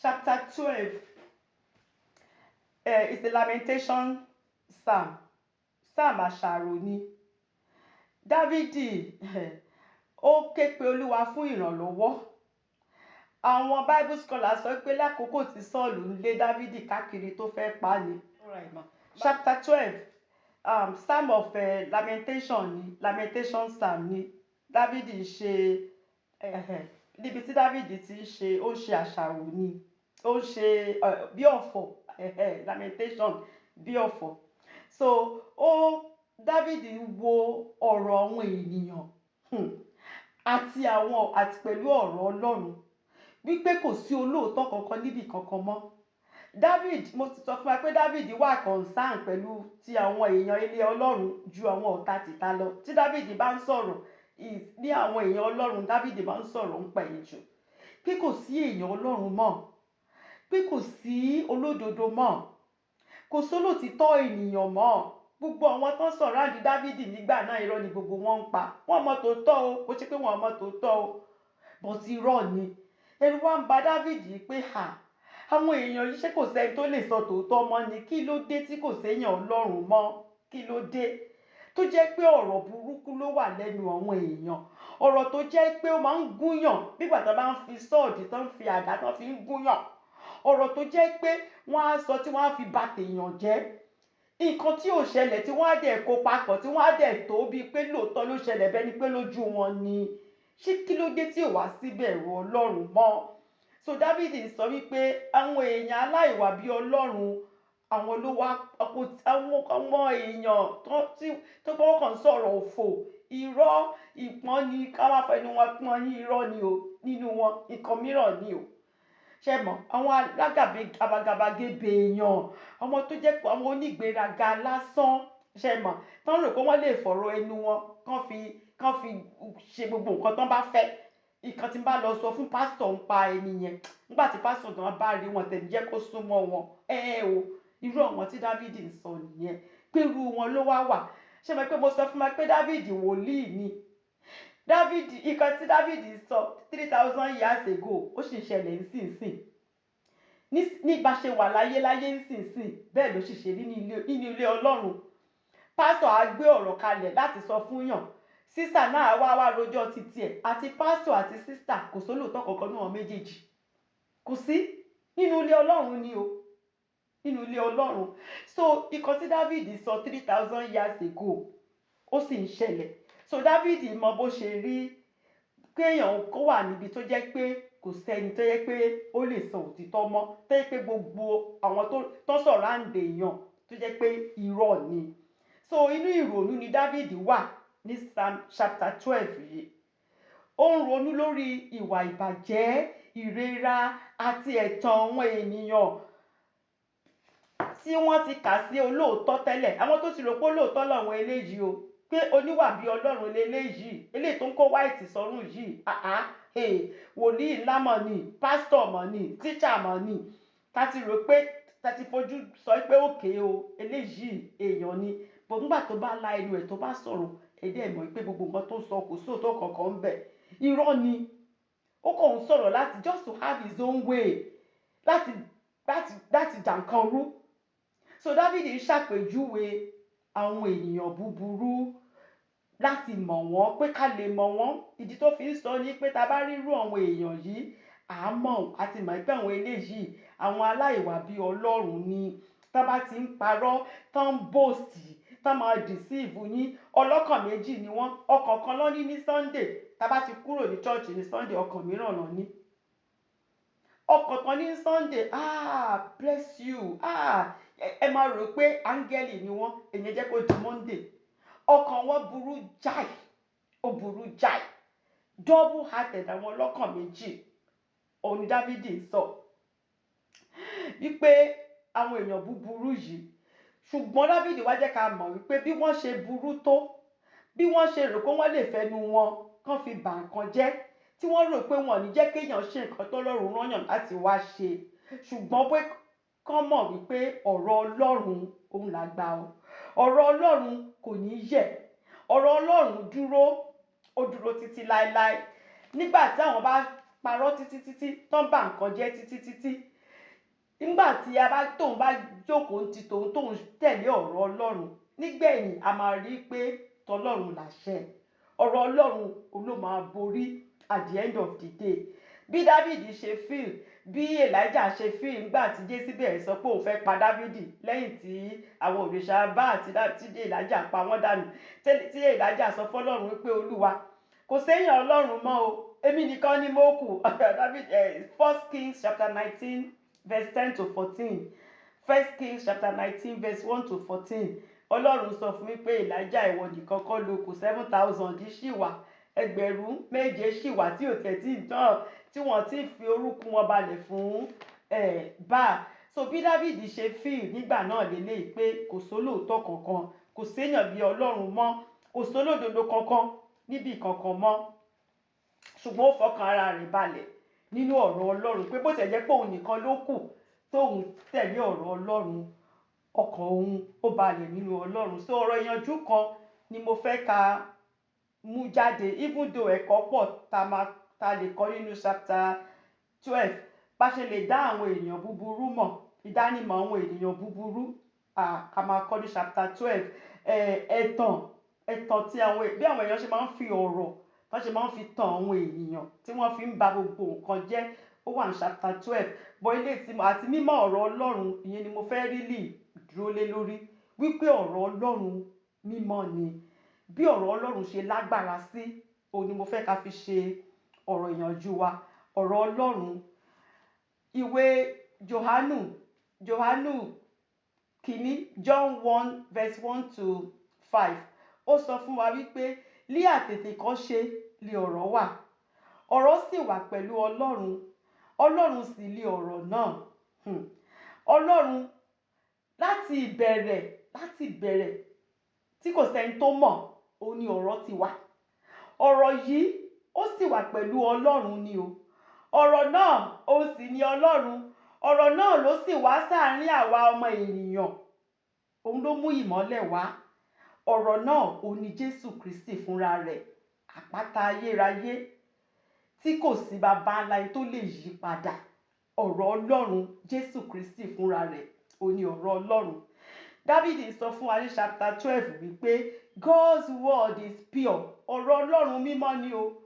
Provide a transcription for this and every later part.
chapter 12 is the lamentation psalm. Psalm àṣàrò ni. Dávidi ó ké pe Olúwa fún ìrànlọ́wọ́. Àwọn Bible scholars sọ pé lákòókò tí Sọ́ọ̀lù ń lé Dávidi káàkiri tó fẹ́ pa ni. Chapter 12 psalm of lamentation ni, lamentation psalm ni. Dávidi ṣe níbi tí Dávidi ti ń ṣe ó ń ṣe àṣàrò ni, ó ń ṣe bí ọ̀fọ̀ lamentation bí ọ̀fọ̀. So Dávidi wo ọ̀rọ̀ àwọn ènìyàn àti pẹ̀lú ọ̀rọ̀ Ọlọ́run wípé kò sí olóòótọ́ kankan níbì kankan mọ́. David, mo ti sọ fún wa pé David wà concern pẹ̀lú ti àwọn èèyàn ilé Ọlọ́run ju àwọn ọ̀tá tìta lọ. Tí David bá ń sọ̀rọ̀ ní àwọn èèyàn Ọlọ́run, David bá ń sọ̀rọ̀ ń pa èjò pé kò sí èèyàn Ọlọ́run mọ́, pé kò sí olódodo mọ́, kò sólòtítọ́ ènìyàn mọ́. Gbogbo àwọn tó ń sọ̀rọ̀ àdí David nígbà náà irọ́ ni gbogbo wọn ń pa. Wọ́n mọ̀ tòótọ́ o, kò ṣe pé wọ́n mọ̀ tòótọ́ o, but irọ́ ni. Ẹ̀rù wá ń ba David pé àwọn èèyàn yìí ṣé kò sẹ́ni tó lè sọ tòótọ́ mọ́ ni? Kí ló dé tí kò séèyàn Ọlọ́run mọ́? Kí ló dé tó jẹ́ pé ọ̀rọ̀ burúkú ló wà lẹ́nu àwọn èèyàn? Ọ̀rọ̀ tó jẹ́ pé ó máa ń gúnyàn nígbà tó bá ń fi sọ́ọ̀dì tó ń fi àdá tó fi ń gúnyàn. Ọ̀rọ̀ tó jẹ́ pé wọ́n á sọ tí wọ́n á fi bà tèèyàn jẹ́. Nǹkan tí ò ṣẹlẹ̀ tí wọ́n á dẹ̀ kó papọ̀ tí wọ́n á dẹ̀ tó bíi pé lóòótọ́ ló ṣẹlẹ̀ bẹ́ẹ̀ ni pé lójú wọn ni. Ṣé kí ló dé tí ò wá síbẹ̀rù Ọlọ́run mọ́? So David sọ wípé àwọn èèyàn aláìwà bí Ọlọ́run, àwọn ló wá àwọn èèyàn tó gbọ́wọ́ kan sọ̀rọ̀ òfò, irọ́, ìpọ́n ni, ká wá fẹnu wọn pọ́n ní irọ́ ni o, nínú wọn nǹkan mìíràn ni o. Ṣé mọ̀ àwọn àgàbàgebè èèyàn, àwọn tó jẹ́ pé àwọn onígbéraga lásán, ṣé mọ̀ tán rò pé wọ́n lè fọ̀rọ̀ ẹnu wọn kán fi ṣe gbogbo nǹkan tán bá fẹ́. Ìkan tí n bá lọ sọ fún pásítọ̀ ń pa ẹni yẹn, nígbà tí pásítọ̀ náà bá rí wọn tẹ̀lé jẹ́ kó súnmọ́ wọn. O irú àwọn tí David ń sọ nìyẹn, pé irú wọn ló wá wà. Ṣé mọ̀ pé mo sọ fún wa pé David wòlíì ni? Ìkan tí David sọ 3000 years ago ó sì ń ṣẹlẹ̀ nísinsìn. Ní bá ṣe wà láyé nísinsìn bẹ́ẹ̀ ló sì ṣe rí nínú ilé Ọlọ́run. Pásítọ̀ á gbé ọ̀rọ̀ kalẹ̀ láti sọ fún yàn. Sísà náà wá rojọ́ títí ẹ̀, àti pásítọ̀ àti sísà kò sólòótọ́ kankan nínú àwọn méjèèjì. Kò sí nínú ilé Ọlọ́run ni o, nínú ilé Ọlọ́run. So ìkan tí David sọ 3000 years ago ó sì ń ṣẹlẹ̀. So David mọ bó ṣe rí kéèyàn kó wà níbi tó jẹ́ pé kò sẹ́ni tó jẹ́ pé ó lè sọ òtítọ́ mọ́, tó jẹ́ pé gbogbo àwọn tó sọ̀rọ̀ àǹdè èèyàn tó jẹ́ pé irọ́ ni. So inú ìrònú ni David wà ní Psalm chapter 12 yìí. Ó ń ronú lórí ìwà ìbàjẹ́, ìrera àti ẹ̀tàn àwọn ènìyàn tí wọ́n ti kà sí olóòótọ́ tẹ́lẹ̀. Àwọn tó ti rò pé olóòótọ́ làwọn eléyìí o, pé oníwà bí Ọlọ́run leléyìí, eléyìí tó ń kó white sọ́rùn yìí, wòlíì ńlá mọ̀ ni, pásítọ̀ mọ̀ ni, tíṣà mọ̀ ni. Ta ti rò pé ta ti fojú sọ pé òkè o eléyìí èèyàn ni. Bó nígbà tó bá la ẹnu ẹ̀ tó bá sọ̀rọ̀, ẹ̀dẹ̀ mọ̀ pé gbogbo nǹkan tó sọ kò sóòótọ́ kankan ń bẹ̀. Irọ́ ni. Ó kàn ń sọ̀rọ̀ láti just to have his own way, láti jàǹkan rú. So David ń ṣàpèjúwe àwọn ènìyàn búburú láti mọ̀ wọ́n, pé ká lè mọ̀ wọ́n. Ìdí tó fi ń sọ ni pé ta bá rírú àwọn èèyàn yìí, àti mọ̀ pé àwọn eléyìí àwọn aláìwà bí Ọlọ́run ni. Tá bá ti ń parọ́, tán ń boast, tán máa deceive yín, ọlọ́kàn méjì ni wọ́n. Ọkàn kan ló ní Sunday, tá bá ti kúrò ní church ní Sunday ọkàn mìíràn ló ní. Ọkàn kan ní Sunday, bless you, ẹ máa rò pé áńgẹ́lì ni wọ́n, èyàn jẹ́ kó di Monday. Ọkàn wọn burú jáì, ó burú jáì. Double hearted àwọn ọlọ́kàn méjì. Òun ni David sọ wípé àwọn èèyàn búburú yìí. Ṣùgbọ́n David wá jẹ́ ká mọ̀ wípé bí wọ́n ṣe burú tó, bí wọ́n ṣe rò pé wọ́n lè fẹnu wọn kán fi bà nǹkan jẹ́, tí wọ́n rò pé wọn ò ní jẹ́ kéèyàn ṣe nǹkan t'Ọlọ́run rán yàn láti wá ṣe. Ṣùgbọ́n pé kán mọ̀ wípé ọ̀rọ̀ Ọlọ́run òun làgbà o. Ọ̀rọ̀ Ọlọ́run kò ní yẹ̀. Ọ̀rọ̀ Ọlọ́run ó dúró títí láéláé. Nígbà tí àwọn bá parọ́ títí tán bà nǹkan jẹ́ títí nígbà tí tóun bá jókòó ti tóun tẹ̀lé ọ̀rọ̀ Ọlọ́run, nígbẹ̀yìn a máa rí pé tọlọ́run làṣẹ, ọ̀rọ̀ Ọlọ́run ló máa borí at the end of the day. Bí David ṣe feel, bí Elijah ṣe feel nígbà tí Jésíbẹ́lì sọ pé òun fẹ́ pa David lẹ́yìn tí àwọn òrìṣà Báà tí Elijah pa wọ́n dànù, tí Elijah sọ fọ́lọ́run wípé Olúwa kò séèyàn Ọlọ́run mọ́ o, èmi nìkan ni mo kù. David 1 Kings chapter 19 verse 10 to 14. 1 Kings chapter 19 verse 1 to 14. Ọlọ́run sọ fún mi pé Elijah ìwọ nìkan kọ́ ló kù, 7,000 ṣì wà, 7,000 ṣì wà tí ò tẹ̀ tí tán, tí wọ́n ti fi orúkún wọn balẹ̀ fún Báà. So bí David ṣe feel nígbà náà lélẹ́yìí pé kò sólóòótọ́ kankan, kò séèyàn bí Ọlọ́run mọ́, kò sólódodo kankan níbi kankan mọ́, ṣùgbọ́n ó fọkàn ara rẹ̀ balẹ̀ nínú ọ̀rọ̀ Ọlọ́run pé bó tẹ̀ jẹ́ pé òun nìkan ló kù tóun tẹ̀lé ọ̀rọ̀ Ọlọ́run, ọkàn òun ó balẹ̀ nínú Ọlọ́run. So ọ̀rọ̀ ìyànjú kan ni mo fẹ́ ká mú jáde, even though ẹ̀kọ́ pọ̀ ta lè kọ́ nínú chapter 12, bá ṣe lè dá àwọn ènìyàn búburú mọ̀, ìdánimọ̀ àwọn ènìyàn búburú, a máa kọ́ ní chapter 12. Ẹ̀tàn tí bí àwọn èèyàn ṣe máa ń fi ọ̀rọ̀, wọ́n ṣe máa ń fi tàn àwọn ènìyàn tí wọ́n fi ń ba gbogbo nǹkan jẹ́, ó wà ní chapter 12. Bọ́ ilé àti mímọ̀ ọ̀rọ̀ Ọlọ́run, ìyẹn ni mo fẹ́ really dúró lé lórí, wípé ọ̀rọ̀ Ọlọ́run mímọ́ ni. Bí ọ̀rọ̀ Ọlọ́run ṣe lágbára sí, òun ni mo fẹ́ ká fi ṣe ọ̀rọ̀ ìyànjú wa. Ọ̀rọ̀ Ọlọ́run, ìwé Jòhánù kìíní, John 1 verse 1 to 5, ó sọ fún wa wípé ní àtètèkọ́ṣe ni ọ̀rọ̀ wà, ọ̀rọ̀ sì wà pẹ̀lú Ọlọ́run, Ọlọ́run sì ni ọ̀rọ̀ náà. Ọlọ́run láti ìbẹ̀rẹ̀ tí kò sẹ́ni tó mọ̀, òun ni ọ̀rọ̀ ti wà. Ọ̀rọ̀ yìí ó sì wà pẹ̀lú Ọlọ́run ni o. Ọ̀rọ̀ náà ó sì ni Ọlọ́run. Ọ̀rọ̀ náà ló sì wá sáàárín àwa ọmọ ènìyàn. Òun ló mú ìmọ́lẹ̀ wá. Ọ̀rọ̀ náà òun ni Jésù Kristi fúnra rẹ̀, àpáta ayérayé tí kò sí baba ńlá tó lè yí padà. Ọ̀rọ̀ Ọlọ́run, Jésù Kristi fúnra rẹ̀, òun ni ọ̀rọ̀ Ọlọ́run. Dávìdì sọ fún wa ní chapter 12 wípé God's word is pure. Ọ̀rọ̀ Ọlọ́run mímọ́ ni o.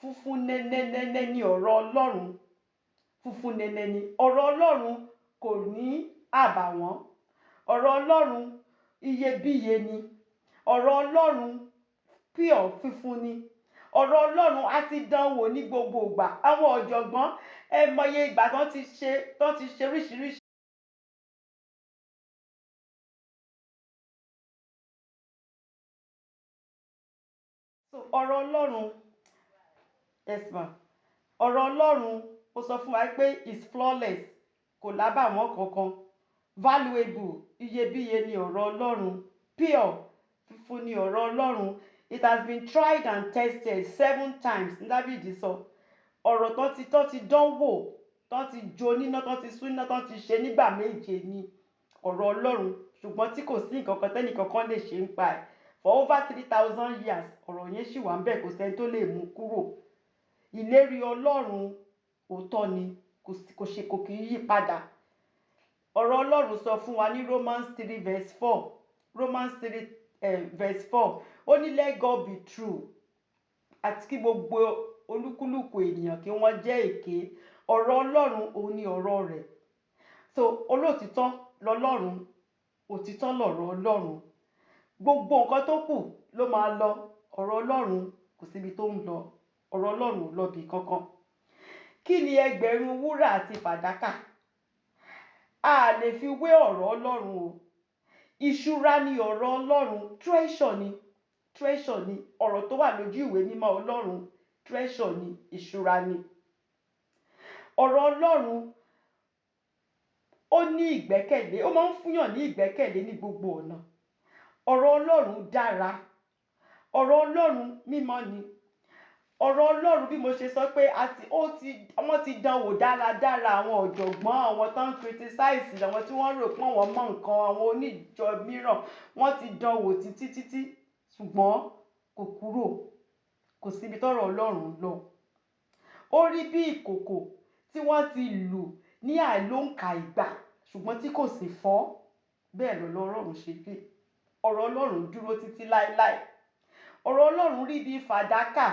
Funfun nẹ́nẹ́nẹ́nẹ́ ni ọ̀rọ̀ Ọlọ́run. Funfun nẹ́nẹ́ ni ọ̀rọ̀ Ọlọ́run, kò ní àbàwọ́n. Ọ̀rọ̀ Ọlọ́run iyebíye ni. Ọ̀rọ̀ Ọlọ́run pure, funfun ni. Ọ̀rọ̀ Ọlọ́run á ti dánwò ní gbogbo ìgbà. Àwọn ọ̀jọ̀gbọ́n mọye ìgbà tán ti ṣe oríṣiríṣi. So ọ̀rọ̀ Ọlọ́run, yes ma, ọ̀rọ̀ Ọlọ́run ó sọ fún wa pé is flawless, kò lábàwọ́n kankan. Valuable, iyebíye ni ọ̀rọ̀ Ọlọ́run. Pure, funfun ni ọ̀rọ̀ Ọlọ́run. It has been tried and tested 7 times. David sọ ọ̀rọ̀ tó ti dánwò, tó ti jó níná, tó ti sún níná, tó ti ṣe nígbà 7 ni ọ̀rọ̀ Ọlọ́run, ṣùgbọ́n tí kò sí nǹkan kan tẹ́nìkankan lè ṣe ń pa ẹ̀. For over 3,000 years ọ̀rọ̀ yẹn ṣì wà ń bẹ̀, kò sẹ́ni tó lè mú kúrò. Ìlérí Ọlọ́run òótọ́ ni, kò kì í yí padà. Ọ̀rọ̀ Ọlọ́run sọ fún wa ní Romans 3 verse 4. Romans 3 verse 4, ó ní let God be true, àti kí gbogbo olúkúlùkù ènìyàn kí wọ́n jẹ́ èké. Ọ̀rọ̀ Ọlọ́run òun ni ọ̀rọ̀ rẹ̀. So olóòtítọ́ lọ́lọ́run, òtítọ́ lọ̀rọ̀ Ọlọ́run. Gbogbo nǹkan tó kù ló máa lọ. Ọ̀rọ̀ Ọlọ́run kò síbi tó ń lọ. Ọ̀rọ̀ Ọlọ́run ò lọ bì kankan. Kí ni ẹgbẹ̀rún wúrà àti fàdákà? A lè fi wé ọ̀rọ̀ Ọlọ́run o. Ìṣúra ni ọ̀rọ̀ Ọlọ́run. Treasure ni ọ̀rọ̀ tó wà lójú ìwé mímọ́ Ọlọ́run. Treasure ni, ìṣúra ni. Ọ̀rọ̀ Ọlọ́run ó ní ìgbẹ́kẹ̀lé, ó máa ń fúnyàn ní ìgbẹ́kẹ̀lé ní gbogbo ọ̀nà. Ọ̀rọ̀ Ọlọ́run dára. Ọ̀rọ̀ Ọlọ́run mímọ́ ni. Ọ̀rọ̀ Ọlọ́run, bí mo ṣe sọ pé wọ́n ti dánwò dáradára, àwọn ọ̀jọ̀gbọ́n, àwọn tó ń criticize, àwọn tí wọ́n rò pé wọ́n mọ̀ nǹkan, àwọn oníjọ mìíràn, wọ́n ti dánwò títí, ṣùgbọ́n kò kúrò, kò síbi tọ́rọ̀ Ọlọ́run lọ. Ó rí bí ìkòkò tí wọ́n ti lù ní àìlóǹkà ìgbà ṣùgbọ́n tí kò sì fọ́. Bẹ́ẹ̀ lọ̀rọ̀ Ọlọ́run ṣe rí. Ọ̀rọ̀ Ọlọ́run dúró títí láéláé. Ọ̀rọ̀ Ọlọ́run rí bí fàdákà.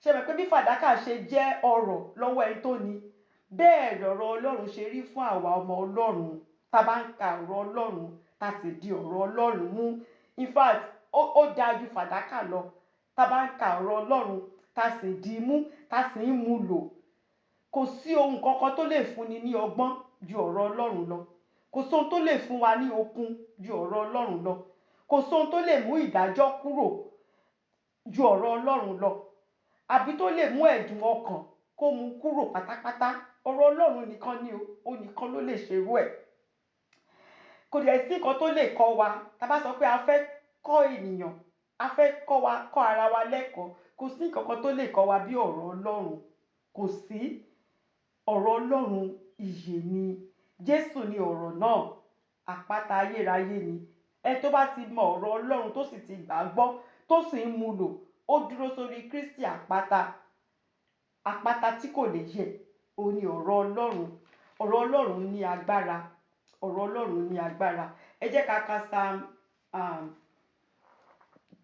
Ṣé mọ̀ pé bí fàdákà ṣe jẹ́ ọrọ̀ lọ́wọ́ ẹni tó ní, bẹ́ẹ̀ lọ̀rọ̀ Ọlọ́run ṣe rí fún àwa ọmọ Ọlọ́run. Tá bá ń ka ọ̀rọ̀ Ọlọ́run, tá sì di ọ̀rọ̀ Ọlọ́run mú. In fact, ó dáa ju fàdákà lọ. Tá bá ń ka ọ̀rọ̀ Ọlọ́run, tá sì di mú, tá sì ń mú lò. Kò sí ohun kankan tó lè fúnni ní ọgbọ́n ju ọ̀rọ̀ Ọlọ́run lọ. Kò sí ohun tó lè fún wa ní okun ju ọ̀rọ̀ Ọlọ́run lọ. Kò sí ohun tó lè mú ìdájọ́ kúrò ju ọ̀rọ̀ Ọlọ́run lọ. Àbí tó lè mú ẹ̀dùn ọkàn kó mú kúrò pátápátá. Ọ̀rọ̀ Ọlọ́run nìkan ni o. Ó nìkan ló lè ṣerú ẹ̀. Kò dẹ̀ sí nǹkan tó lè kọ́ wa. Tá bá sọ pé a fẹ́ kọ́ ènìyàn, a fẹ́ kọ́ ara wa lẹ́kọ̀ọ́, kò sí nǹkan kan tó lè kọ́ wa bí ọ̀rọ̀ Ọlọ́run. Kò sí. Ọ̀rọ̀ Ọlọ́run ìyè ni. Jésù ni ọ̀rọ̀ náà. Àpáta ayérayé ni. Ẹ tó bá ti mọ ọ̀rọ̀ Ọlọ́run tó sì ti gbàgbọ́ tó sì ń mú lò, ó dúró sórí Kristi àpáta. Àpáta tí kò lè yẹ̀. Ó ní ọ̀rọ̀ Ọlọ́run. Ọ̀rọ̀ Ọlọ́run ní agbára. Ọ̀rọ̀ Ọlọ́run ní agbára. Ẹ jẹ́ ká ka Psalm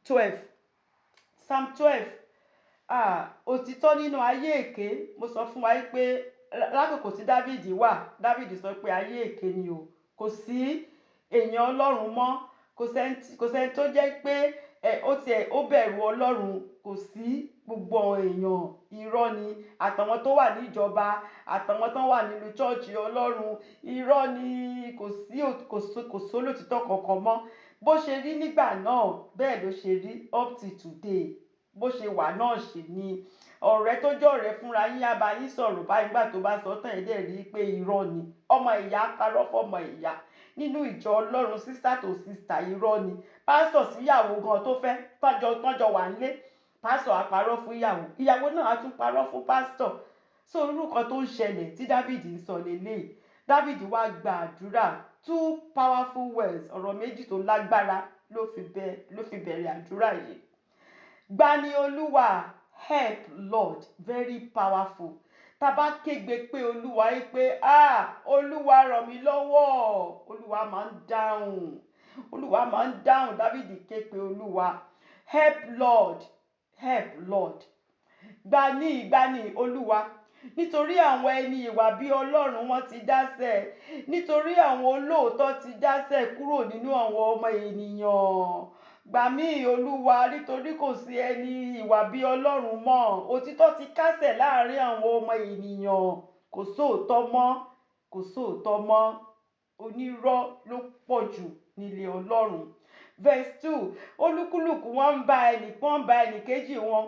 12. Psalm 12. Òtítọ́ nínú ayé èké. Mo sọ fún wa pé lákòókò tí Dáfídì wà, Dáfídì sọ pé ayé èké ni o. Kò sí èèyàn Ọlọ́run mọ́. Kò sẹ́ni tó jẹ́ pé ó bẹ̀rù Ọlọ́run. Kò sí. Gbogbo èèyàn irọ́ ni. Àtàwọn tó wà níjọba, àtàwọn tó wà nínú chọ́ọ̀chì Ọlọ́run, irọ́ ni. Kò sí olótìtọ́ kankan mọ́. Bó ṣe rí nígbà náà, bẹ́ẹ̀ ló ṣe rí up to today. Bó ṣe wà náà ṣe ni. Ọ̀rẹ́ tó jẹ́ ọ̀rẹ́ fúnra yín á bá yín sọ̀rọ̀ báyìí nígbà tó bá sọ tán ẹ̀ dẹ̀ rí pé irọ́ ni. Ọmọ ìyá parọ́ fọ́mọ ìyá. Nínú ìjọ Ọlọ́run, sister to sister, irọ́ ni. Pásítọ̀ síyàwó gan tó fẹ́ tọ́jọ wà nílé. Pásítọ̀ á parọ́ fún ìyàwó. Ìyàwó náà á tún parọ́ fún pásítọ̀. So irú kan tó ń ṣẹlẹ̀ tí Dáfídì ń sọ lélẹ́yìí. Dáfídì wá gba àdúrà. 2 powerful words, ọ̀rọ̀ méjì tó lágbára ló fi bẹ̀rẹ̀ àdúrà yìí. Gbani Olúwa, help Lord, very powerful. Tá bá kégbe pé Olúwa yìí pé Olúwa ràn mí lọ́wọ́, Olúwa máa ń dáhùn. Olúwa máa ń dáhùn. Dáfídì ké pe Olúwa. Help Lord, help Lord. Gbani Olúwa. Nítorí àwọn ẹni ìwà bí Ọlọ́run wọn ti dásẹ̀. Nítorí àwọn olóòótọ́ ti dásẹ̀ kúrò nínú àwọn ọmọ ènìyàn. Gbà mí Olúwa, nítorí kò sí ẹni ìwà bí Ọlọ́run mọ́. Òtítọ́ ti kásẹ̀ láàrin àwọn ọmọ ènìyàn. Kò sóòótọ́ mọ́. Kò sóòótọ́ mọ́. Onírọ́ ló pọ̀ jù nílé Ọlọ́run. Verse 2. Olúkúlùkù wọ́n ń bá ẹnì kejì wọn.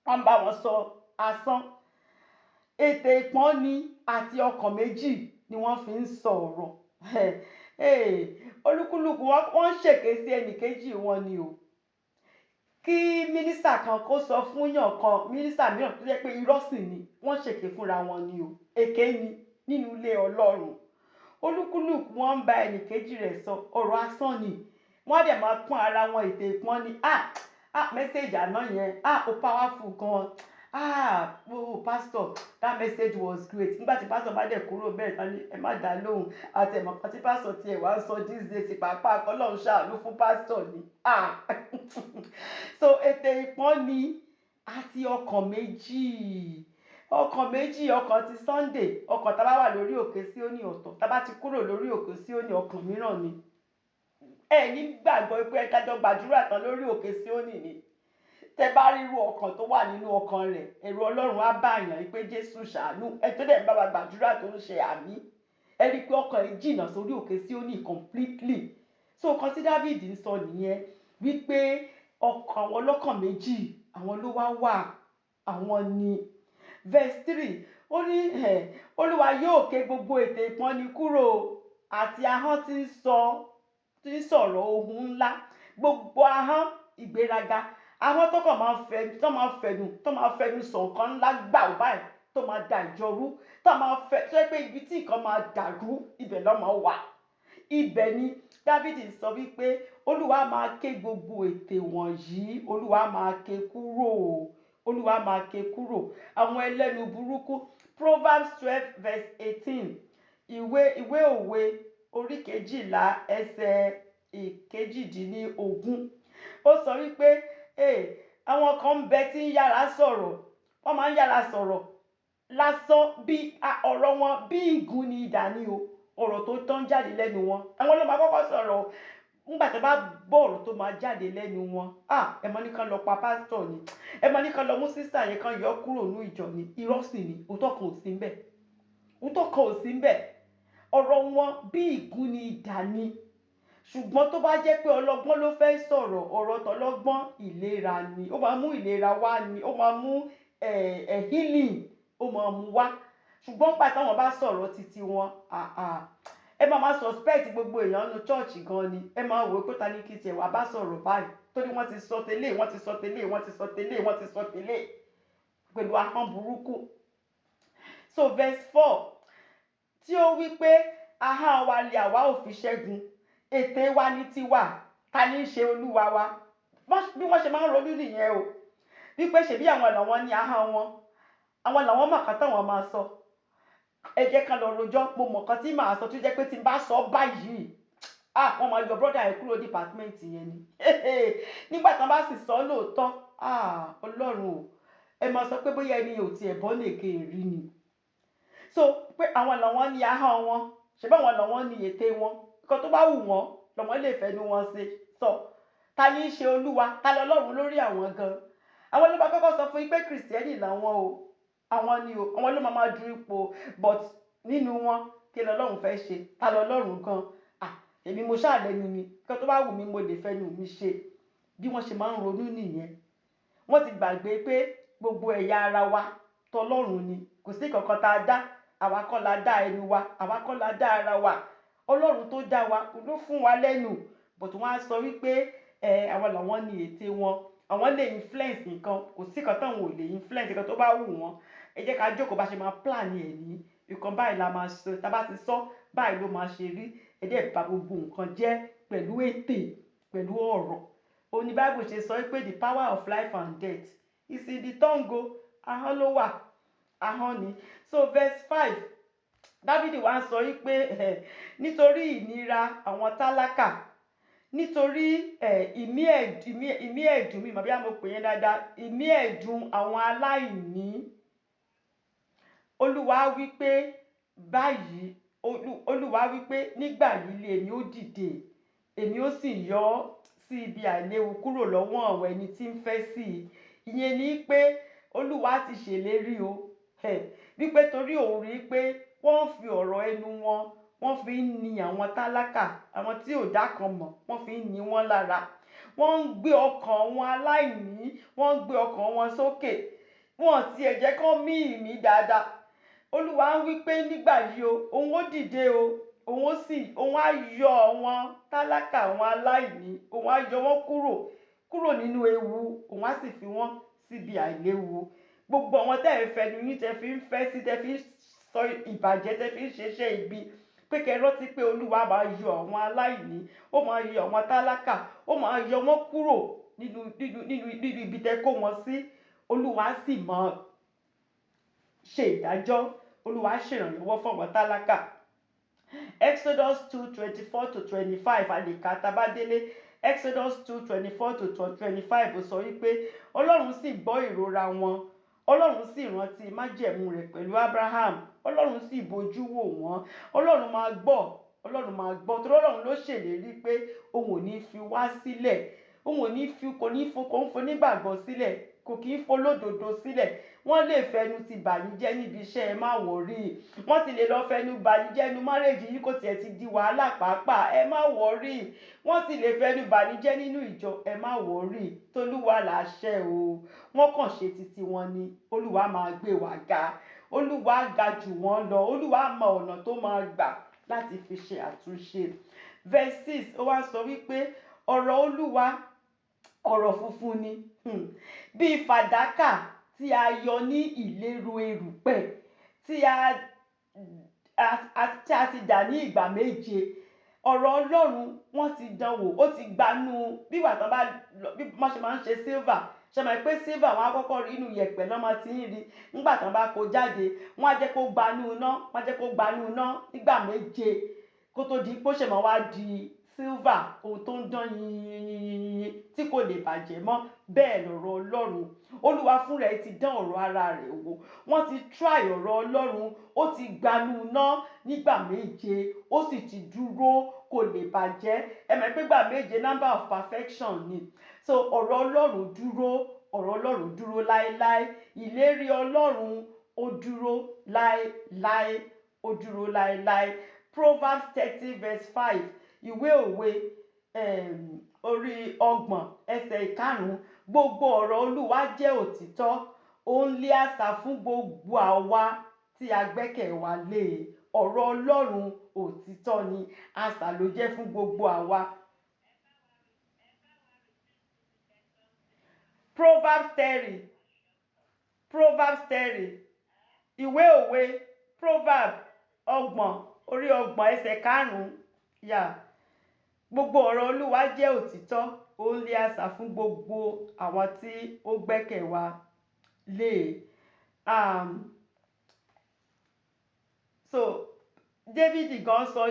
Wọ́n bá wọn sọ asán. Ètè ìpọ́nni àti ọkàn méjì ni wọ́n fi ń sọ ọ̀rọ̀. Olúkúlùkù wọ́n ń ṣèké sí ẹnì kejì wọn ni o. Kí mínísítà kan kó sọ fún yàn kan, mínísítà mìíràn tó jẹ́ pé irọ́ sì ni, wọ́n ṣèké fúnra wọn ni o. Èké ni nínú ilé Ọlọ́run. Olúkúlùkù wọ́n ń bá ẹnì kejì rẹ̀ sọ ọ̀rọ̀ asán ni. Wọ́n á dẹ̀ máa pọ́n ara wọn ètè ìpọ́nni. Message àná yẹn, ó powerful gan. Pastor, that message was great. Nígbà tí pastor bá dẹ̀ kúrò bẹ́ẹ̀ tán ni ẹ má dá lóhùn. Àtẹ̀mọ̀ kan tí pastor tiẹ̀ wá sọ these days pàápàá kọ́lọ́run ṣàánú fún pastor ni. So ètè ìpọ́nni àti ọkàn méjì. Ọkàn ti Sunday. Ọkàn tá bá wà lórí òkè Síónì ọ̀tọ̀. Tá bá ti kúrò lórí òkè Síónì ọkàn mìíràn ni. Ẹ ní gbàgbọ́ pé ẹ dájọ́ gbàdúrà tán lórí òkè Síónì ni. Tẹ́ bá rí irú ọkàn tó wà nínú ọkàn rẹ̀, ẹ̀rù Ọlọ́run á bá yàn pé Jésù ṣàánú. Ẹ tó dẹ̀ ń bá wa gbàdúrà tó ń ṣe àmì. Ẹ rí pé ọkàn yìí jìnnà sórí òkè Síónì completely. So nǹkan tí Dáfídì ń sọ nìyẹn wípé ọkàn àwọn ọlọ́kàn méjì àwọn ló wà. Àwọn ni. Verse 3. Ó ní Olúwa yóò ké gbogbo ètè ìpọ́nni kúrò àti ahọ́n tí ń sọ̀rọ̀ ohun ńlá. Gbogbo ahọ́n ìgbéraga. Àwọn tó kàn máa fẹnu sọ nǹkan ńlá gbà ó báyìí tó máa da ìjọ rú. Tó yẹ pé ibi tí nǹkan máa dàrú ibẹ̀ ló máa wà. Ibẹ̀ ni Dáfídì sọ wípé Olúwa máa ké gbogbo ètè wọ̀nyí. Olúwa máa ké kúrò. Olúwa máa ké kúrò. Àwọn ẹlẹ́nu burúkú Proverbs 12 verse 18, ìwé òwe orí kejìlá ẹsẹ̀ ìkejìdínlógún. Ó sọ wípé àwọn kan ń bẹ tí ń yára sọ̀rọ̀, wọ́n máa ń yára sọ̀rọ̀ lásán, bí ọ̀rọ̀ wọn bí ìgún ni idà ni o, ọ̀rọ̀ tó tán jáde lẹ́nu wọn. Àwọn ló máa kọ́kọ́ sọ̀rọ̀ nígbà tí wọ́n bá gbọ́ ọ̀rọ̀ tó máa jáde lẹ́nu wọn. Ẹ máa ní kán lọ pa pásítọ̀ ni, ẹ máa ní kán lọ mú sísà yẹn kán yọ kúrò ní ìjọ ni. Irọ́ sì ni, òótọ́ kan ò sí ńbẹ̀, òótọ́ kan ò sí ńbẹ̀. Ọ̀rọ̀ wọn bí ìgún ni idà ni. Ṣùgbọ́n tó bá jẹ́ pé ọlọ́gbọ́n ló fẹ́ sọ̀rọ̀, ọ̀rọ̀ tọlọ́gbọ́n ìlera ni, ó máa mú ìlera wá ni, ó máa mú healing, ó máa mú wá. Ṣùgbọ́n nígbà táwọn bá sọ̀rọ̀ títí wọn, ẹ máa suspect gbogbo èèyàn nínú church gan ni. Ẹ máa wò pé ta ni kí tiẹ̀ wá bá sọ̀rọ̀ báyìí, torí wọ́n ti sọ tẹ́lẹ̀, wọ́n ti sọ tẹ́lẹ̀, wọ́n ti sọ tẹ́lẹ̀, wọ́n ti sọ tẹ́lẹ̀ pẹ̀lú ahọ́n burúkú. So verse 4 tí ó wí pé ahọ́n wa lè àwa ò fi ṣẹ́gun, ètè wa ní tiwa, ta ní í ṣe olúwa wa. Bí wọ́n ṣe máa ń ronú nìyẹn o, wípé ṣèbí àwọn làwọn ní ahọ́n wọn, àwọn làwọn mọ̀ kan táwọn máa sọ. Ẹ jẹ́ ká lọ rojọ́, mo mọ̀ kan tí màá sọ tó jẹ́ pé tí n bá sọ báyìí, wọ́n máa yọ brọ́dà ẹ̀ kúrò dìpátímẹ́ǹtì yẹn ni. Nígbà tí wọ́n bá sì sọ lóòótọ́, ọlọ́run o, ẹ máa sọ pé bóyá ẹni ò tiẹ̀ bọ́ lèkè rí ni. So pé àwọn làwọn ní ahọ́n wọn, ṣèbí àwọn làwọn ní ètè wọn, nǹkan tó bá wù wọ́n lọ́wọ́n lè fẹ́nu wọn ṣe sọ. Ta ní í ṣe olúwa, ta lọ́lọ́run lórí àwọn gan. Àwọn ló bá kọ́kọ́ sọ fún yín pé kìrìsìtẹ́nì làwọn o, àwọn ni o, àwọn ló máa du ipò, but nínú wọn kí lọ́lọ́run fẹ́ ṣe, ta lọ́lọ́run gan. Èmi mo ṣàlẹ́nu mi, nǹkan tó bá wù mí mo lè fẹ́nu mi ṣe. Bí wọ́n ṣe máa ń ronú nìyẹn. Wọ́n ti gbàgbé pé gbogbo ẹ̀yà ara wa tọlọ́run ni, kò sí kankan tá a dá, àwa kọ́ la dá ẹnu wa, àwa kọ́ la dá ara wa. Ọlọ́run tó dá wa ló fún wa lẹ́nu, but wọ́n á sọ wípé àwọn làwọn ní ètè wọn, àwọn lè influence nǹkan, kò sí kan táwọn ò lè influence nǹkan tó bá wù wọ́n. Ẹ jẹ́ ká jókòó bá ṣe máa plan ẹ̀ ní nǹkan báyìí la máa sọ, tá bá ti sọ báyìí ló máa ṣe rí. Ẹ dẹ̀ bà gbogbo nǹkan jẹ́ pẹ̀lú ètè, pẹ̀lú ọ̀rọ̀. Ó ní Bible ṣe sọ pé the power of life and death is in the tongue. Ahọ́n ló wà, ahọ́n ni. So verse 5, Dáfídì wá ń sọ wípé nítorí ìnira àwọn tálákà, nítorí ìmí ẹ̀dùn mi, màbí àmọ́ pè yẹn dáadáa, ìmí ẹ̀dùn àwọn aláìní. Olúwa wípé báyìí, Olúwa wípé nígbà yìí lé èmi ó dìde, èmi ó sì yọ ọ́ sí ibi àìléwu kúrò lọ́wọ́ àwọn ẹni tí ń fẹ́ sí i. Ìyẹn ni pé Olúwa ti ṣèlérí o, wípé torí òun rí pé wọ́n fi ọ̀rọ̀ ẹnu wọn, wọ́n fi ń ni àwọn tálákà, àwọn tí ò dá kan mọ̀, wọ́n fi ń ni wọ́n lára. Wọ́n ń gbé ọkàn wọn aláìní, wọ́n ń gbé ọkàn wọn sókè, wọ́n ti ẹ̀ jẹ́ kán mí ìmí dáadáa. Olúwa ń wí pé nígbà yìí o, òun ó dìde o, òun á yọ àwọn tálákà, àwọn aláìní, òun á yọ wọ́n kúrò nínú ewu, òun á sì fi wọ́n síbi àìléwu. Gbogbo àwọn tẹ́ ẹ fẹnu yín tẹ́ fi ń fẹ́ sí, tẹ́ fi ń sọ ìbàjẹ́, tẹ́ fi ń ṣeṣẹ́ ibi, pé kẹ́ rántí pé Olúwa máa yọ àwọn aláìní, ó máa yọ àwọn tálákà, ó máa yọ wọ́n kúrò nínú ibi tẹ́ kó wọn sí. Olúwa sì máa ṣe ìdájọ́, Olúwa ṣèrànlọ́wọ́ fún àwọn tálákà. Exodus 2:24-25 àlèkà tabadélé. Exodus 2:24-25 ó sọ wípé Ọlọ́run sì gbọ́ ìrora wọn, Ọlọ́run sì rántí májẹ̀mú rẹ̀ pẹ̀lú Abraham, Ọlọ́run sì bojú wò wọ́n. Ọlọ́run máa gbọ́, torí Ọlọ́run ló ṣèlérí pé òun ò ní fi wá sílẹ̀, òun ò ní fi, kò ń fo nígbàgbọ́ sílẹ̀, kò kì í folódodo sílẹ̀. Wọ́n lè fẹnu ti bàyíjẹ́ níbi iṣẹ́, ẹ má wọ̀rí. Wọ́n ti lè lọ fẹnu bàyíjẹ́ inú márèjì yìí, kò tiẹ̀ ti di wàhálà pàápàá, ẹ má wọ̀rí. Wọ́n ti lè fẹnu bàyíjẹ́ nínú ìjọ, ẹ má wọ̀rí. Tolúwa làṣẹ o, wọ́n kàn ṣe titi wọn ni. Olúwa máa gbé wa ga, Olúwa ga jù wọ́n lọ, Olúwa mọ ọ̀nà tó máa gbà láti fi ṣe àtúnṣe. Verse 6 ó wá sọ wípé ọ̀rọ̀ Olúwa ọ̀rọ̀ funfun ni, bí fàdákà tí a yọ ní ìléru erùpẹ̀, tí a ti dà ní ìgbà méje. Ọ̀rọ̀ Ọlọ́run wọ́n ti dánwò, ó ti gbanú bí wọ́n ṣe máa ń ṣe silver, ṣe mọ̀ pé silver wọn á kọ́kọ́ rí inú yẹ̀pẹ̀ náà máa ti ń rí nígbà tán bá kó jáde wọ́n á jẹ́ kó gbanú iná wọ́n á jẹ́ kó gbanú iná nígbà 7 kó tó di pé ó ṣe máa wá di silver ohun tó ń dán yìnyín tí kò lè bàjẹ́ mọ́. Bẹ́ẹ̀ lọ̀rọ̀ Ọlọ́run, Olúwa fúnra ẹ̀ ti dán ọ̀rọ̀ ara rẹ̀ wò, wọ́n ti try ọ̀rọ̀ Ọlọ́run, ó ti gbanú iná nígbà 7 ó sì ti dúró kò lè bàjẹ́. Ẹ mọ̀ pé ìgbà 7 number of perfection ni. So ọ̀rọ̀ Ọlọ́run dúró, ọ̀rọ̀ Ọlọ́run dúró láéláé, ìlérí Ọlọ́run ó dúró láéláé, ó dúró láéláé. Proverbs 30:5, ìwé òwe orí 30 gbogbo ọ̀rọ̀ Olúwa jẹ́ òtítọ́, ó ń lé àṣà fún gbogbo àwa tí a gbẹ́kẹ̀ wa lé e. Ọ̀rọ̀ Ọlọ́run òtítọ́ ni, àṣà ló jẹ́ fún gbogbo àwa. Proverbs 30 ìwé òwe Proverbs 30 yà. Gbogbo ọ̀rọ̀ Olúwa jẹ́ òtítọ́, ó ń lé àṣà fún gbogbo àwọn tí ó gbẹ́kẹ̀ wa lé e. So David gan sọ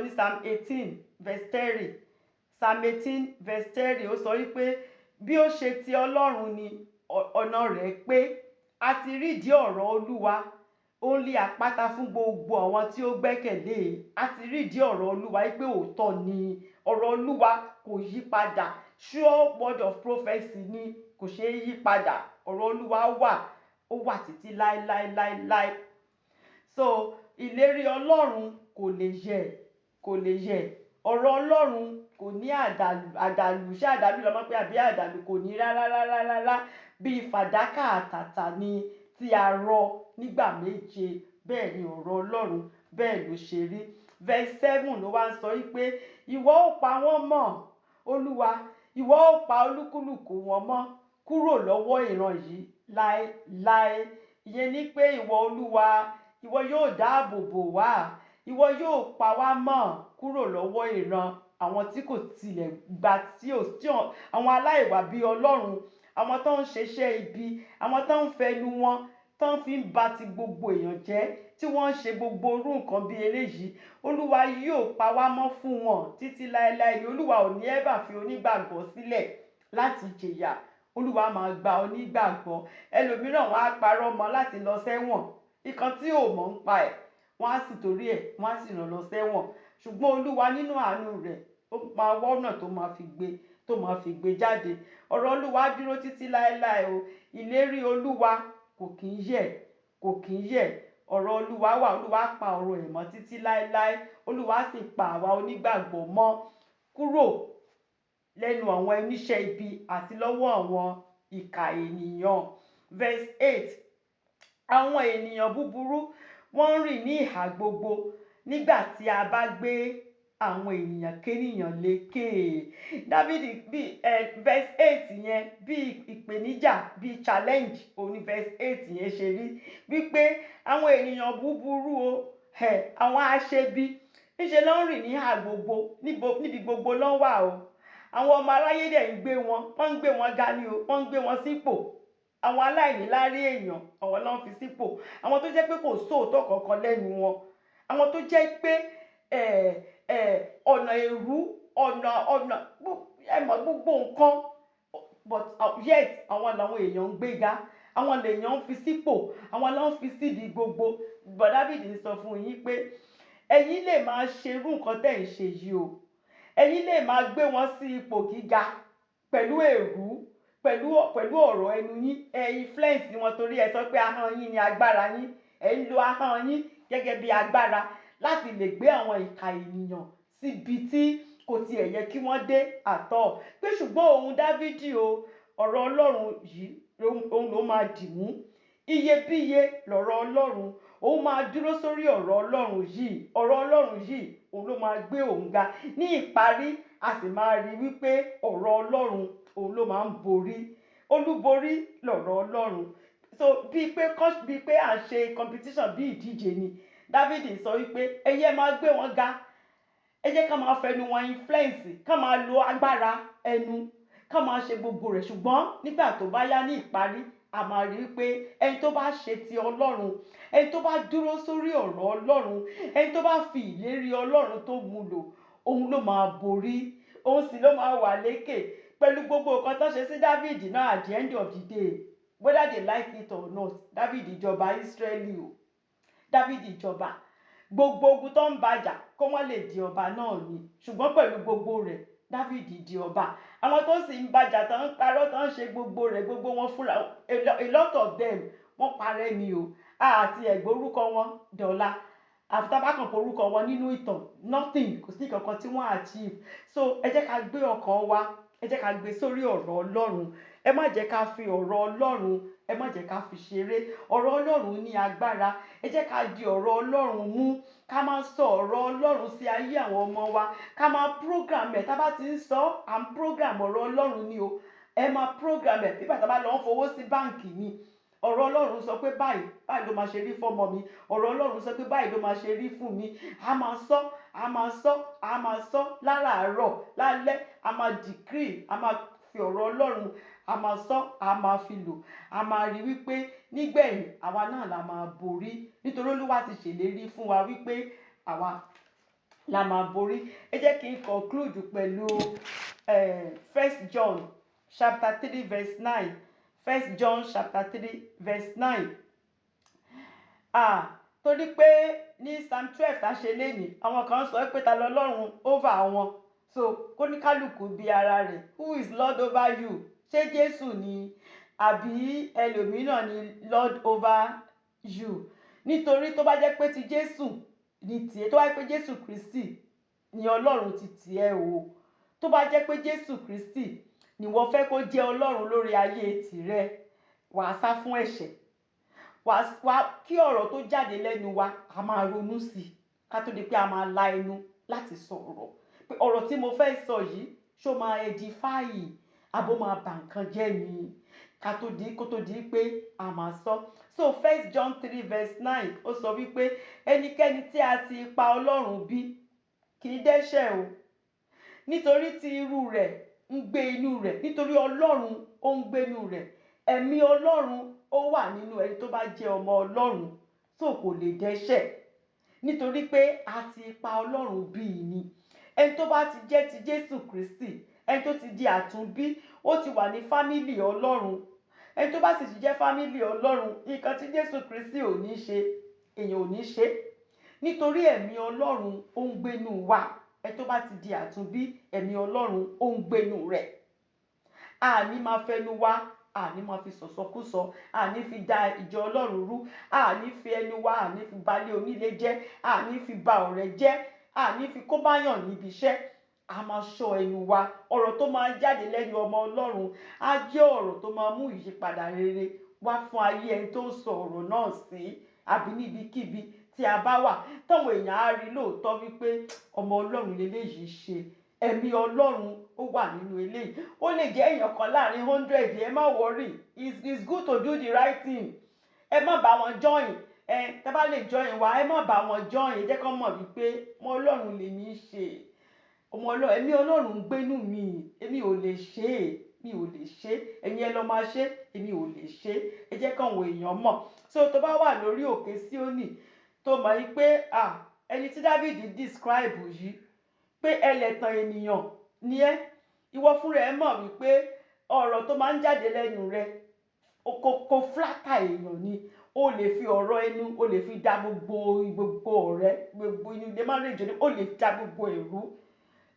ní Psalm 18:30, Psalm 18:30 ó sọ wípé bí ó ṣe ti Ọlọ́run ni ọ̀nà rẹ̀ pé, a ti rídìí ọ̀rọ̀ Olúwa, ó ń lé àpáta fún gbogbo àwọn tí ó gbẹ́kẹ̀lé e. A ti rídìí ọ̀rọ̀ Olúwa wípé òótọ́ ni ọ̀rọ̀ Olúwa, kò yí padà, sure word of prophecy ni, kò ṣe é yí padà. Ọ̀rọ̀ Olúwa ó wà títí láéláéláéláé. So ìlérí Ọlọ́run kò lè yẹ̀, kò lè yẹ̀. Ọ̀rọ̀ Ọlọ́run kò ní àdàlù, ṣé àdàlù lọ́mọ pé àbí àdàlù, kò ní rárá. Bí fàdákà àtàtà ni tí a rọ nígbà 7, bẹ́ẹ̀ ni ọ̀rọ̀ Ọlọ́run bẹ́ẹ̀ ló ṣe rí. Verse 7 ló wá ń sọ wípé ìwọ ó pa wọ́n mọ́, Olúwa, ìwọ ó pa olúkúlùkù wọn mọ́ kúrò lọ́wọ́ ìran yìí láéláé. Ìyẹn ni pé ìwọ Olúwa, ìwọ yóò dáàbò bò wá, ìwọ yóò pa wá mọ́ kúrò lọ́wọ́ ìran àwọn tí kò tilẹ̀ gbà, àwọn aláìwà bí Ọlọ́run, àwọn tó ń ṣeṣẹ́ ibi, àwọn tó ń fẹnu wọn tó ń fi ba ti gbogbo èèyàn jẹ́, tí wọ́n ń ṣe gbogbo orú nǹkan bí eléyìí. Olúwa yóò pa wá mọ́ fún wọn títí láéláé ni. Olúwa ò ní ever fi onígbàgbọ́ sílẹ̀ láti jìyà. Olúwa máa gba onígbàgbọ́. Ẹlòmíràn wọn á parọ́ mọ́ láti lọ sẹ́wọ̀n, nǹkan tí ò mọ̀ ń pa ẹ̀, wọ́n á sì torí ẹ̀ wọ́n á sì rán lọ sẹ́wọ̀n. Ṣùgbọ́n Olúwa nínú àánú rẹ̀ ó máa wá ọ̀nà tó máa fi gbé jáde. Ọ̀rọ̀ Olúwa dúró títí láéláé o. Ìlérí Olúwa kò kì í yẹ̀, kò kì í yẹ̀. Ọ̀rọ̀ Olúwa wà, Olúwa pa ọ̀rọ̀ ẹ̀ mọ́ títí láéláé. Olúwa sì pa àwa onígbàgbọ́ mọ́ kúrò lẹ́nu àwọn oníṣẹ́ ibi àti lọ́wọ́ àwọn ìkà ènìyàn. Verse 8, àwọn ènìyàn búburú wọ́n ń rìn ní ìhà gbogbo nígbà tí a bá gbé àwọn ènìyàn kénìyàn lékè. David verse 8 yẹn bí ìpèníjà, bí challenge òní verse 8 yẹn ṣe rí, wípé àwọn ènìyàn búburú o, àwọn aṣebi níṣẹ́ ló ń rìn ní ìhà gbogbo, níbi gbogbo ló wà o. Àwọn ọmọ aráyé dẹ̀ ń gbé wọn, wọ́n ń gbé wọn ga ni o, wọ́n ń gbé wọn sípò. Àwọn aláìníláárí èèyàn àwọn ló ń fi sípò, àwọn tó jẹ́ pé kò sóòótọ́ kankan lẹ́nu wọn, àwọn tó jẹ́ pé ọ̀nà èrú, ọ̀nà ẹ̀mọ́ gbogbo nǹkan, but yet àwọn làwọn èèyàn ń gbéga, àwọn lèèyàn ń fi sípò, àwọn ló ń fi síbi gbogbo. But David ń sọ fún yín pé ẹ̀yin lè máa ṣerú nǹkan tẹ́ ń ṣe yìí o, ẹ̀yin lè máa gbé wọn sí ipò gíga pẹ̀lú èrú, pẹ̀lú ọ̀rọ̀ ẹnu yín, influence wọn torí ẹ sọ pé ahọ́n yín ni agbára yín, ẹ ń lo ahọ́n yín gẹ́gẹ́ bí agbára láti lè gbé àwọn ìkà ènìyàn síbi tí kò tiẹ̀ yẹ kí wọ́n dé àtọ̀. Pé ṣùgbọ́n òun Dávídì o, ọ̀rọ̀ Ọlọ́run yìí òun ló máa dì mú, iyebíye lọ̀rọ̀ Ọlọ́run, òun máa dúró sórí ọ̀rọ̀ Ọlọ́run yìí, ọ̀rọ̀ Ọlọ́run yìí òun ló máa gbé òun ga. Ní ìparí a sì máa rí wípé ọ̀rọ̀ Ọlọ́run òun ló máa ń borí, olúborí lọ̀rọ̀ Ọlọ́run. So bíi pé à ń ṣe competition, bí ìdíje ni. David sọ wípé ẹyẹ máa gbé wọn ga, ẹ jẹ́ ká máa fẹnu wọn influence, ká máa lo agbára ẹnu, ká máa ṣe gbogbo rẹ̀, ṣùgbọ́n nígbà tó bá yá ní ìparí a máa rí i pé ẹni tó bá ṣe ti Ọlọ́run, ẹni tó bá dúró sórí ọ̀rọ̀ Ọlọ́run, ẹni tó bá fi ìlérí Ọlọ́run tó mú lò, òun ló máa borí, òun sì ló máa wà lékè. Pẹ̀lú gbogbo nǹkan tó ṣe sí Dáfídì náà, at the end of the day, whether they like it or not, Dáfídì jọba Ísírẹ́lì o. Dáfídì jọba, gbogbo ogun tó ń bàjà kó wọ́n lè di ọba náà ni, ṣùgbọ́n pẹ̀lú gbogbo rẹ̀ Dáfídì di ọba. Àwọn tó sì ń bàjà tó ń parọ́ tó ń ṣe gbogbo rẹ̀, gbogbo wọn fúnra, a lot of them wọ́n parẹ́ ni o, àti ẹ̀gbọ́n orúkọ wọn dọ̀la, àfitábákan kò orúkọ wọn nínú ìtàn, nothing, kò sí kankan tí wọ́n achieve. So ẹ jẹ́ ká gbé ọkàn wa, ẹ jẹ́ ká gbé sórí ọ̀rọ̀ Ọlọ́run, ẹ má jẹ́ ká fi ọ̀rọ̀ Ọlọ́run, ẹ má jẹ́ ká fi ṣeré. Ọ̀rọ̀ Ọlọ́run ní agbára, ẹ jẹ́ ká di ọ̀rọ̀ Ọlọ́run mú, ká máa sọ ọ̀rọ̀ Ọlọ́run sí ayé àwọn ọmọ wa, ká máa program ẹ̀. Tá bá ti ń sọ à ń program ọ̀rọ̀ Ọlọ́run ni o, ẹ máa program ẹ̀. Nígbà tá bá lọ ń fowó sí báǹkì ni, ọ̀rọ̀ Ọlọ́run sọ pé báyìí báyìí ló máa ṣe rí fọ́mọ mi, ọ̀rọ̀ Ọlọ́run sọ pé báyìí ló máa ṣe rí fún mi. A máa sọ, a máa sọ, a máa sọ láràárọ̀, lálẹ́, a máa decree, a máa fi ọ̀rọ̀ Ọlọ́run, a máa sọ, a máa fi lò, a máa rí wípé nígbẹ̀yìn àwa náà la máa borí, nítorí Olúwa ti ṣèlérí fún wa wípé àwa la máa borí. Ẹ jẹ́ kí n conclude pẹ̀lú 1 John chapter 3 verse 9. 1 John chapter 3 verse 9. Torí pé ní Psalm 12 tá ṣe lénìí, àwọn kan sọ pé ta lọ́lọ́run over àwọn. So kó ní kálukú bí ara rẹ̀, who is Lord over you? Ṣé Jésù ni àbí ẹlòmíràn ni Lord over you? Nítorí tó bá jẹ́ pé ti Jésù ni tiẹ̀, tó bá jẹ́ pé Jésù Kristi ni Ọlọ́run ti tiẹ̀ o, tó bá jẹ́ pé Jésù Kristi ni wọ́n fẹ́ kó jẹ́ Ọlọ́run lórí ayé tìrẹ, wàá sá fún ẹ̀ṣẹ̀, wàá kí ọ̀rọ̀ tó jáde lẹ́nu wa a máa ronú sí i ká tó di pé a máa la ẹnu láti sọ ọ̀rọ̀, pé ọ̀rọ̀ tí mo fẹ́ sọ yìí ṣó máa edify àbó máa bà nǹkan jẹ́ ni, kó tó di pé a máa sọ. So 1 John 3 verse 9 ó sọ wípé ẹnikẹ́ni tí a ti ipa Ọlọ́run bí kì í dẹ́ṣẹ̀ o, nítorí tí irú rẹ̀ ń gbé inú rẹ̀, nítorí Ọlọ́run ó ń gbé inú rẹ̀, ẹ̀mí Ọlọ́run ó wà nínú ẹni tó bá jẹ́ ọmọ Ọlọ́run, tó kò lè dẹ́ṣẹ̀, nítorí pé a ti ipa Ọlọ́run bí i ni. Ẹni tó bá ti jẹ́ ti Jésù Kristi, ẹni tó ti di àtúnbí, ó ti wà ní fámílì Ọlọ́run. Ẹni tó bá sì ti jẹ́ fámílì Ọlọ́run, nǹkan tí Jésù Kristi ò ní ṣe, èèyàn ò ní ṣe, nítorí ẹ̀mí Ọlọ́run ó ń gbénú wa. Ẹni tó bá ti di àtúnbí, ẹ̀mí Ọlọ́run ó ń gbénú rẹ̀. Àní máa fẹnu wa, àní máa fi sọ̀sọkúsọ, àní fi da ìjọ Ọlọ́run rú, àní fi ẹnu wa, àní fi balẹ̀ onílé jẹ́, àní fi ba ọ̀rẹ́ jẹ́, àní fi kó báyàn níbi iṣẹ́. A máa ṣọ́ ẹnu wa. Ọ̀rọ̀ tó máa jáde lẹ́nu ọmọ Ọlọ́run á jẹ́ ọ̀rọ̀ tó máa mú ìyípadà rere wá fún ayé ẹni tó ń sọ ọ̀rọ̀ náà sí, àbí níbikíbi tí a bá wà, táwọn èèyàn á rí lóòótọ́ wípé ọmọ Ọlọ́run leléyìí ṣe, ẹ̀mí Ọlọ́run ó wà nínú eléyìí. Ó lè jẹ́ èèyàn kan láàrin 100, ẹ má worry, it's good to do the right thing. Ẹ má bá wọn join, tẹ́ bá lè join wa, ẹ má bá wọn join, ẹ jẹ́ kó mọ̀ wípé ọmọ Ọlọ́run lèmi ṣe, ọmọ Ọlọ́run, ẹ̀mí Ọlọ́run ń gbénú mi, èmi ò lè ṣe é, mi ò lè ṣe, ẹ̀yin ẹ lọ máa ṣe, èmi ò lè ṣe. Ẹ jẹ́ káwọn èèyàn mọ̀. So tó bá wà lórí òkè Síónì, tó mọ̀ wípé ẹni tí Dáfídì describe yìí, pé ẹlẹ́tàn ènìyàn ni ẹ́, ìwọ fúnra ẹ mọ̀ wípé ọ̀rọ̀ tó máa ń jáde lẹ́nu rẹ kò flatter èèyàn ni. O lè fi ọ̀rọ̀ ẹnu, o lè fi dá gbogbo ọ̀rẹ́, gbogbo inú ilé marriage ni, o lè dá gbogbo ẹ̀rú.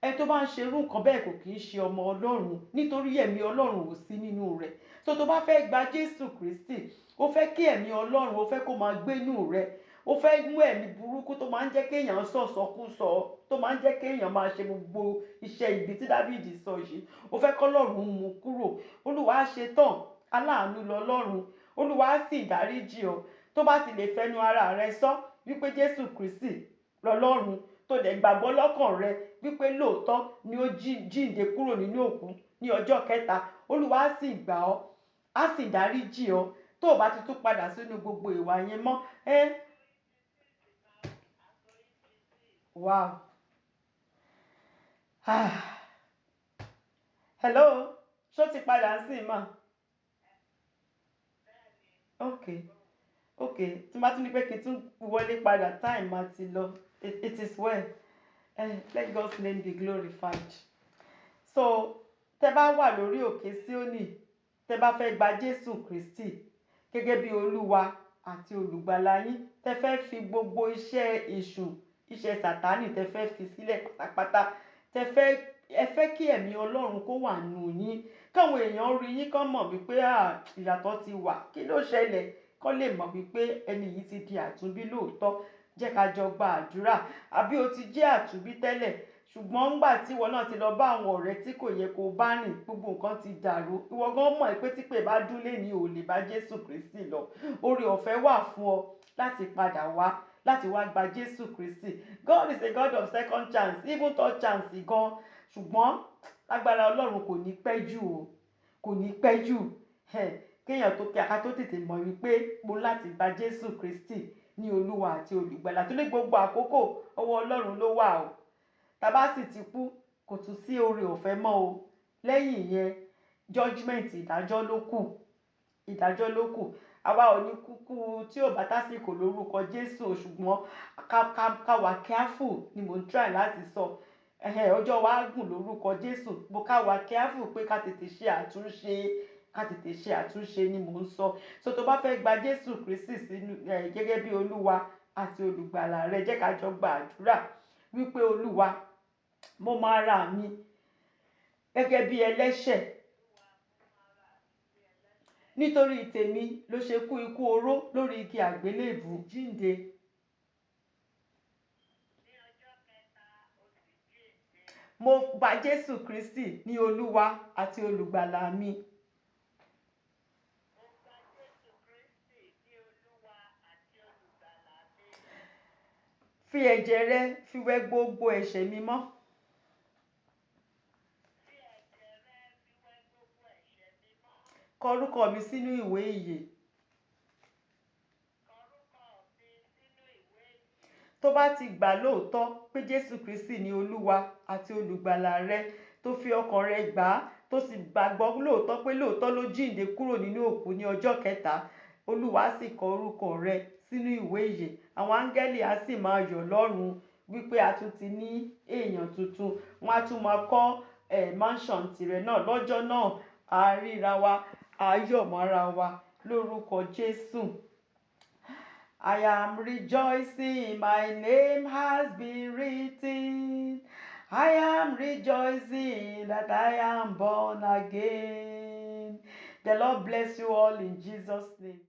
Ẹni tó bá ń ṣe irú nǹkan bẹ́ẹ̀ kò kì í ṣe ọmọ Ọlọ́run, nítorí ẹ̀mí Ọlọ́run ò sí nínú rẹ̀. So tó bá fẹ́ gba Jésù Kristi, ó fẹ́ kí ẹ̀mí Ọlọ́run, ó fẹ́ kó máa gbénú rẹ̀, ó fẹ́ mú ẹ̀mí burúkú tó máa ń jẹ́ kéèyàn sọ̀sọkúsọ, tó máa ń jẹ́ kéèyàn máa ṣe gbogbo iṣẹ́ ibi tí Dáfídì sọ yìí, ó fẹ́ k'Ọlọ́run mú kúrò. Olúwa á ṣe tán, aláàánú lọlọ́run, Olúwa á sì dáríjì ọ́. Tó bá ti lè fẹnu ara rẹ sọ wípé Jésù Kristi lọlọ́run, tó dẹ̀ gbàgbọ́ lọ́kàn rẹ wípé lóòótọ́ ni ó jíǹde kúrò nínú òkú ní ọjọ́ kẹta, Olúwa á sì gbà ọ́, á sì dáríjì ọ́. Tó o bá ti tún padà sínú gbogbo ìwà yẹn mọ́, wow. Hello, ṣó ti padà sí mà. Okay. Okay, tí má tún ní pé kí n tún wọlé padà, time má ti lọ. It is well. Let God's name be glorified. So tẹ bá wà lórí òkè Síónì, tẹ bá fẹ́ gba Jésù Kristi gẹ́gẹ́ bí Olúwa àti olùgbàlà yín, tẹ fẹ́ fi gbogbo iṣẹ́ èṣù, iṣẹ́ Sátánì tẹ fẹ́ fi sílẹ̀ pátápátá, ẹ fẹ́ kí ẹ̀mí Ọlọ́run kó wà nù yín, káwọn èèyàn rí yín kán mọ̀ wípé ìyàtọ̀ ti wà, kí ló ṣẹlẹ̀, kán lè mọ̀ wípé ẹni yìí ti di àtúnbí lóòótọ́. Jẹ́ ká jọ gba àdúrà. Àbí o ti jẹ́ àtúnbí tẹ́lẹ̀, ṣùgbọ́n ńgbà tí ìwọ náà ti lọ bá àwọn ọ̀rẹ́ tí kò yẹ kó bá rìn, gbogbo nǹkan ti dàrú. Ìwọ gan mọ̀ pé tí pè bá dún léni ò lè bá Jésù Kristi lọ. Oore ọ̀fẹ́ wà fún ọ láti padà wá, láti wá gba Jésù Kristi. God is a God of second chance, even third chance gan. Ṣùgbọ́n agbára Ọlọ́run kò ní pẹ́ jù o, kò ní pẹ́ jù. Kéèyàn tó kí aká tó tètè mọ̀ wípé mo láti gba Jésù Kristi ní Olúwa àti olùgbàlà. Torí gbogbo àkókò ọwọ́ Ọlọ́run ló wà o. Tá bá sì ti kú, kò tún sí oore ọ̀fẹ́ mọ́ o. Lẹ́yìn yẹn, judgment, ìdájọ́ ló kù. Ìdájọ́ ló kù. Àwa ò ní kúkú tí ò bá tásìkò lórúkọ Jésù, ṣùgbọ́n ká wà careful ni mo ń try láti sọ. Ọjọ́ wa gùn lórúkọ Jésù. Bó ká wà careful pé ká tètè ṣe àtúnṣe ni mò ń sọ. So tó bá fẹ́ gba Jésù Kristi sínú gẹ́gẹ́ bí Olúwa àti olùgbàlà rẹ, jẹ́ ká jọ gba àdúrà wípé Olúwa, mo máa ra mi gẹ́gẹ́ bí ẹlẹ́ṣẹ̀. Nítorí tèmi ló ṣe kú ikú oró lórí igi àgbélébùú jíǹde. Mo gba Jésù Kristi ní Olúwa àti olùgbàlà mi. Fi ẹ̀jẹ̀ rẹ fi wẹ gbogbo ẹ̀ṣẹ̀ mi mọ́. Kọ orúkọ mi sínú ìwé ìyè. Tó bá ti gbà lóòótọ́ pé Jésù Kristi ni Olúwa àti olùgbàlà rẹ, tó fi ọkàn rẹ gbà á, tó sì gbàgbọ́ lóòótọ́ pé lóòótọ́ ló jíǹde kúrò nínú òkú ní ọjọ́ kẹta, Olúwa sì kọ orúkọ rẹ sínú ìwé ìyè. Àwọn áńgẹ́lì á sì máa yọ̀ lọ́run wípé a tún ti ní èèyàn tuntun. Wọ́n á tún máa kọ́ mansion tirẹ̀ náà. Lọ́jọ́ náà, a ríra wa, a yọ̀ mọ́ra wa lórúkọ Jésù. I am rejoicing, my name has been written. I am rejoicing that I am born again. The Lord bless you all in Jesus' name.